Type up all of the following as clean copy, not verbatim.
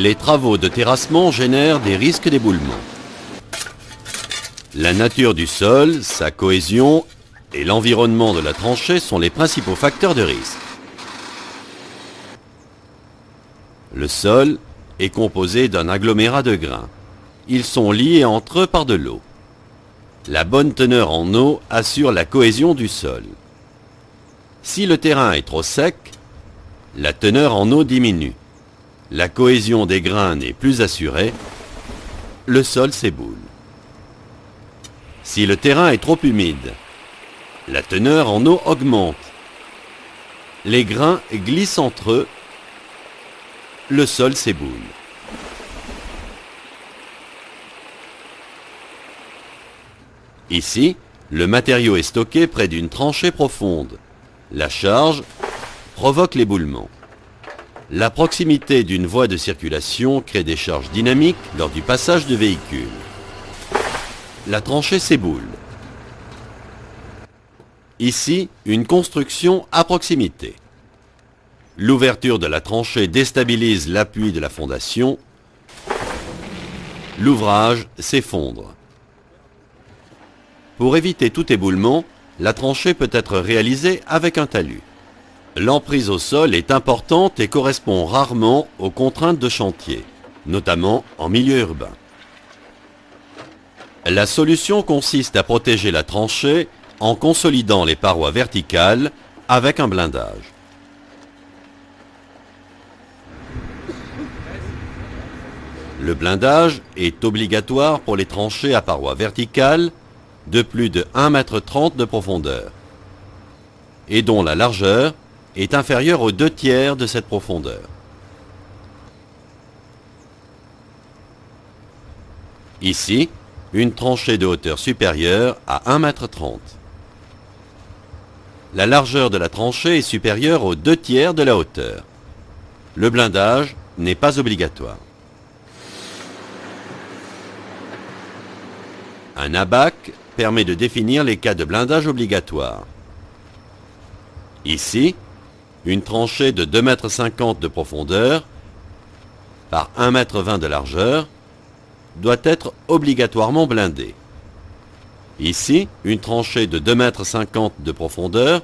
Les travaux de terrassement génèrent des risques d'éboulement. La nature du sol, sa cohésion et l'environnement de la tranchée sont les principaux facteurs de risque. Le sol est composé d'un agglomérat de grains. Ils sont liés entre eux par de l'eau. La bonne teneur en eau assure la cohésion du sol. Si le terrain est trop sec, la teneur en eau diminue. La cohésion des grains n'est plus assurée, le sol s'éboule. Si le terrain est trop humide, la teneur en eau augmente. Les grains glissent entre eux, le sol s'éboule. Ici, le matériau est stocké près d'une tranchée profonde. La charge provoque l'éboulement. La proximité d'une voie de circulation crée des charges dynamiques lors du passage de véhicules. La tranchée s'éboule. Ici, une construction à proximité. L'ouverture de la tranchée déstabilise l'appui de la fondation. L'ouvrage s'effondre. Pour éviter tout éboulement, la tranchée peut être réalisée avec un talus. L'emprise au sol est importante et correspond rarement aux contraintes de chantier, notamment en milieu urbain. La solution consiste à protéger la tranchée en consolidant les parois verticales avec un blindage. Le blindage est obligatoire pour les tranchées à parois verticales de plus de 1,30 m de profondeur et dont la largeur est inférieure aux 2/3 de cette profondeur. Ici, une tranchée de hauteur supérieure à 1,30 m. La largeur de la tranchée est supérieure aux 2/3 de la hauteur. Le blindage n'est pas obligatoire. Un ABAC permet de définir les cas de blindage obligatoire. Ici, une tranchée de 2,50 m de profondeur par 1,20 m de largeur doit être obligatoirement blindée. Ici, une tranchée de 2,50 m de profondeur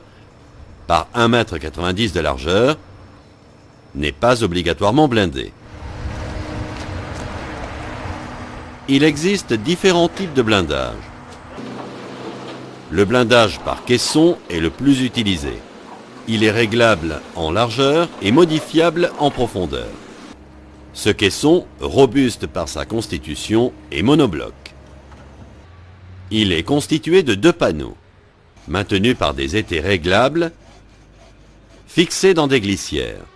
par 1,90 m de largeur n'est pas obligatoirement blindée. Il existe différents types de blindage. Le blindage par caisson est le plus utilisé. Il est réglable en largeur et modifiable en profondeur. Ce caisson, robuste par sa constitution, est monobloc. Il est constitué de 2 panneaux, maintenus par des étais réglables, fixés dans des glissières.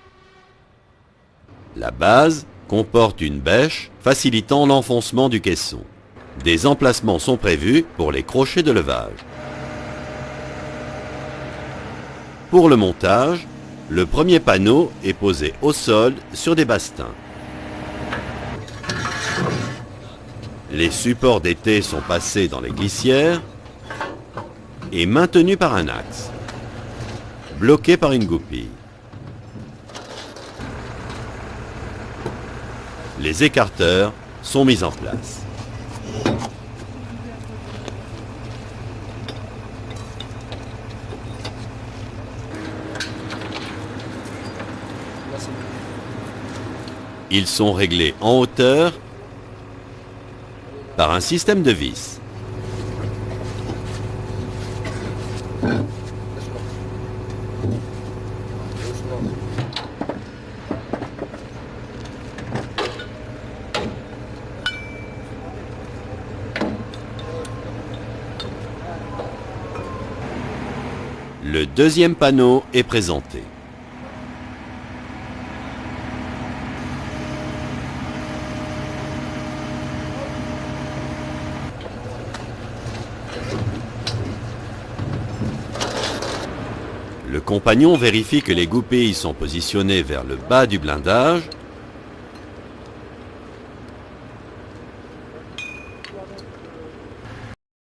La base comporte une bêche facilitant l'enfoncement du caisson. Des emplacements sont prévus pour les crochets de levage. Pour le montage, le premier panneau est posé au sol sur des bastins. Les supports d'été sont passés dans les glissières et maintenus par un axe, bloqués par une goupille. Les écarteurs sont mis en place. Ils sont réglés en hauteur par un système de vis. Le deuxième panneau est présenté. Le compagnon vérifie que les goupilles sont positionnées vers le bas du blindage